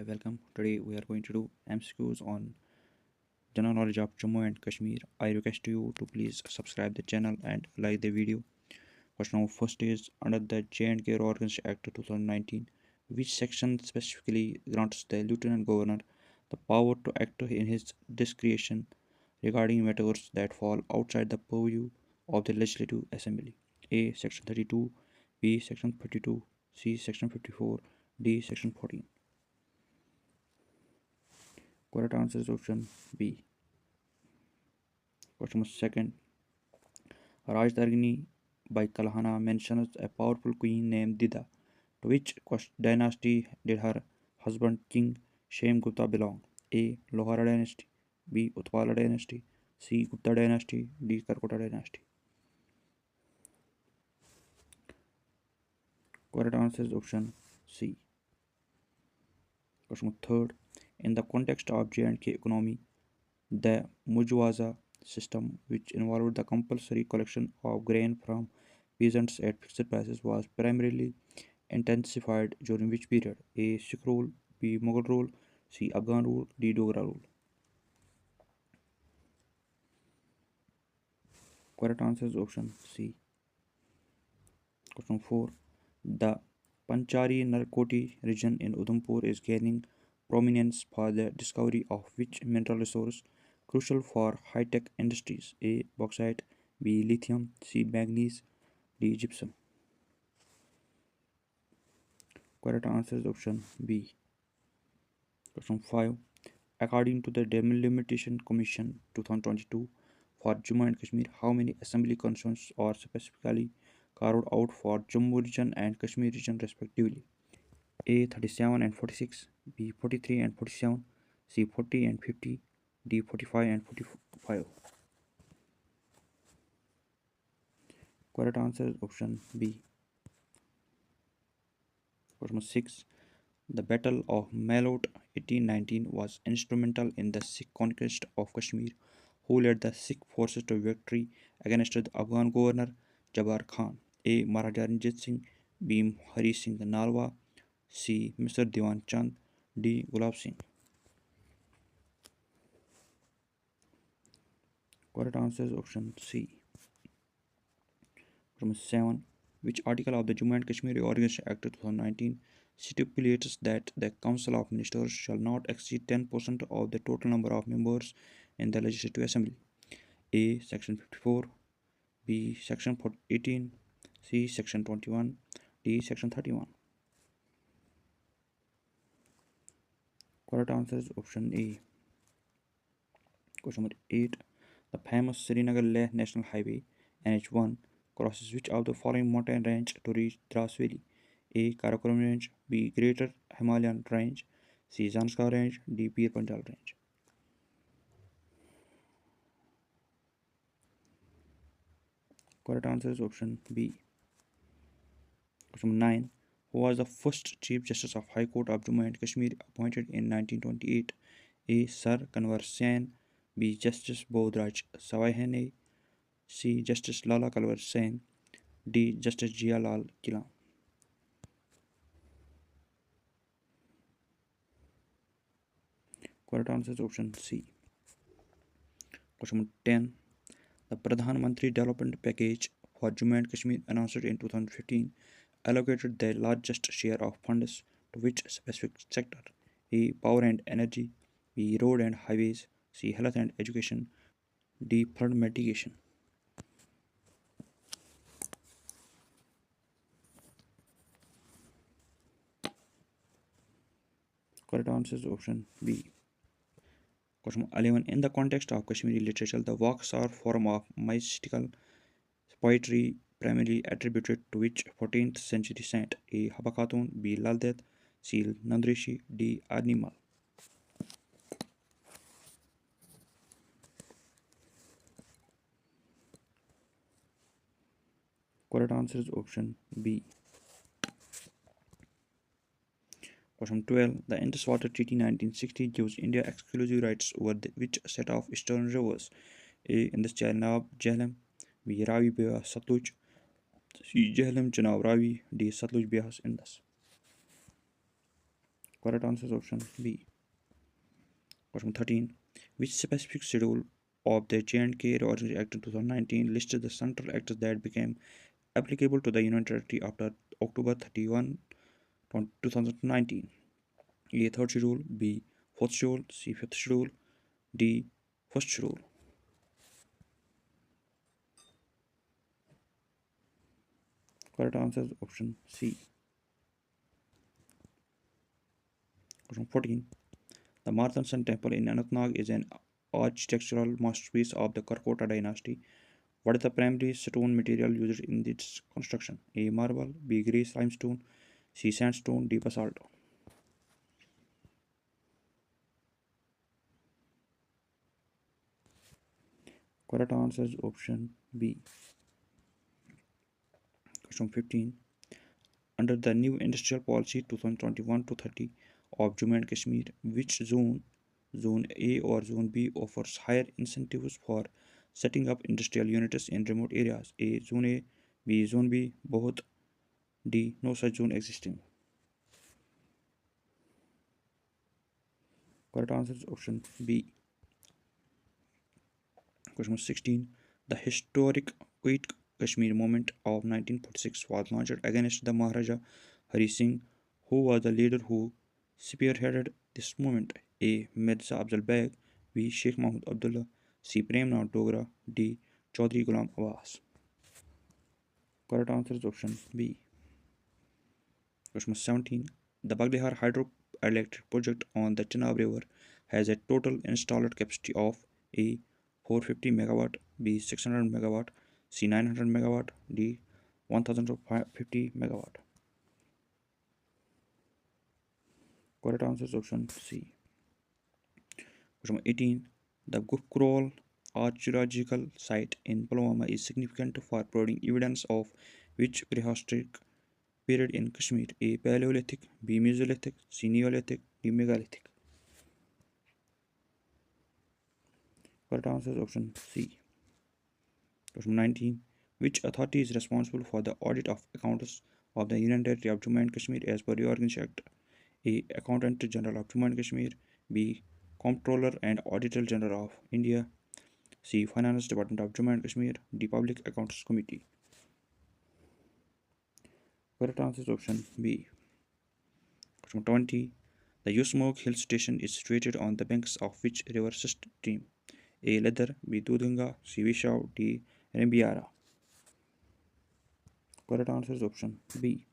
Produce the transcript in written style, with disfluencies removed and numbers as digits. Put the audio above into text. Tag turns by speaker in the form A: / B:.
A: welcome. Today we are going to do MCQs on general knowledge of Jammu and Kashmir. I request you to please subscribe the channel and like the video. Question number first is under the J&K Reorganisation Act 2019, which section specifically grants the Lieutenant Governor the power to act in his discretion regarding matters that fall outside the purview of the Legislative Assembly? A. Section 32, B. Section 32, C. Section 54, D. Section 14. Correct answer is option B. Question number second. Rajdargini by Kalhana mentions a powerful queen named Dida. To which dynasty did her husband King Shemgupta belong? A. Lohara dynasty, B. Utpala dynasty, C. Gupta dynasty, D. Karkota dynasty. Correct answer is option C. Question third. In the context of J&K economy, the Mujwaza system, which involved the compulsory collection of grain from peasants at fixed prices, was primarily intensified during which period? A. Sikh rule, B. Mughal rule, C. Afghan rule, D. Dogra rule. Correct answer is option C. Question 4. The Panchari Narkoti region in Udhampur is gaining prominence for the discovery of which mineral resource crucial for high-tech industries? A. Bauxite, B. Lithium, C. Manganese, D. Gypsum. Correct answer is option B. Question 5. According to the Delimitation Commission 2022 for Jammu and Kashmir, how many assembly constituents are specifically carved out for Jammu region and Kashmir region respectively? A. 37 and 46, B. 43 and 47, C. 40 and 50, D. 45 and 45. Correct answer is option B. Question 6. The Battle of Malot 1819 was instrumental in the Sikh conquest of Kashmir. Who led the Sikh forces to victory against the Afghan governor Jabbar Khan? A. Maharaja Ranjit Singh, B. Hari Singh Nalwa, C. Mr. Diwan Chand, D. Gulab Singh. Correct answer is option C. Question 7. Which article of the Jammu and Kashmir Reorganisation Act 2019 stipulates that the Council of Ministers shall not exceed 10% of the total number of members in the Legislative Assembly? A. Section 54, B. Section 18, C. Section 21, D. Section 31. Correct answer is option A. Question number 8. The famous Srinagar-Leh National Highway NH1 crosses which of the following mountain range to reach Dras Valley? A. Karakoram Range, B. Greater Himalayan Range, C. Zanskar Range, D. Pir Panjal Range. Correct answer is option B. Question 9. Who was the first Chief Justice of High Court of Jammu and Kashmir appointed in 1928? A. Sir Kanwar Sen, B. Justice Bodhraj Sawahane, C. Justice Lala Kalwar Sen, D. Justice Jia Lal Kilam. Correct answer is option C. Question 10. The Pradhan Mantri Development Package for Jammu and Kashmir announced in 2015 allocated the largest share of funds to which specific sector? A. Power and energy, B. Road and highways, C. Health and education, D. Flood mitigation. Correct answer is option B. Question 11. In the context of Kashmiri literature, the walks are form of mystical poetry primarily attributed to which 14th century saint? A. Haba Khatun, B. Lal Ded, C. Nandrishi, D. Animal. Correct answer is option B. Question 12. The Indus Water Treaty 1960 gives India exclusive rights over which set of eastern rivers? A. Indus Naib Jhelum, B. Ravi Beas Satluj, C. Jhelum Chenab Ravi, D. Satluj Beas Indus. Correct answer is option B. Question 13. Which specific schedule of the J&K Reorganisation Act 2019 listed the central acts that became applicable to the Union Territory after October 31, 2019? A. Third schedule, B. Fourth schedule, C. Fifth schedule, D. First schedule. Correct answer is option C. Question 14. The Marthan Sun Temple in Anantnag is an architectural masterpiece of the Karkota dynasty. What is the primary stone material used in its construction? A. Marble, B. Grease limestone, C. Sandstone, D. Basalt. Correct answer is option B. Question 15. Under the new industrial policy 2021 to 30 of Jammu and Kashmir, which zone A or Zone B, offers higher incentives for setting up industrial units in remote areas? A. Zone A, B. Zone B, both, D. No such zone existing. Correct answer is option B. Question 16. The historic Quit Kashmir movement of 1946 was launched against the Maharaja Hari Singh, who was the leader who spearheaded this movement. A. Mirza Afzal Beg, B. Sheikh Mahmud Abdullah, C. Premnath Dogra, D. Chaudhry Ghulam Abbas. Correct answer is option B. Question 17. The Bagdihar hydroelectric project on the Chenab River has a total installed capacity of A. 450 megawatt, B. 600 megawatt, C. 900 megawatt, D. 1050 megawatt. Correct answer is option C. Question 18. The Gufkrol archaeological site in Pulwama is significant for providing evidence of which prehistoric period in Kashmir? A. Paleolithic, B. Mesolithic, C. Neolithic, D. Megalithic. Correct answer is option C. Question 19. Which authority is responsible for the audit of accounts of the Union Territory of Jammu and Kashmir as per Reorganisation Act? A. Accountant General of Jammu and Kashmir, B. Comptroller and Auditor General of India, C. Finance Department of Jammu and Kashmir, D. Public Accounts Committee. Correct answer is option B. Question 20. The Yusmog Hill Station is situated on the banks of which river stream? A. Ladar, B. Dudhanga, C. Vishav, D. Rembiara. Correct answer is option B.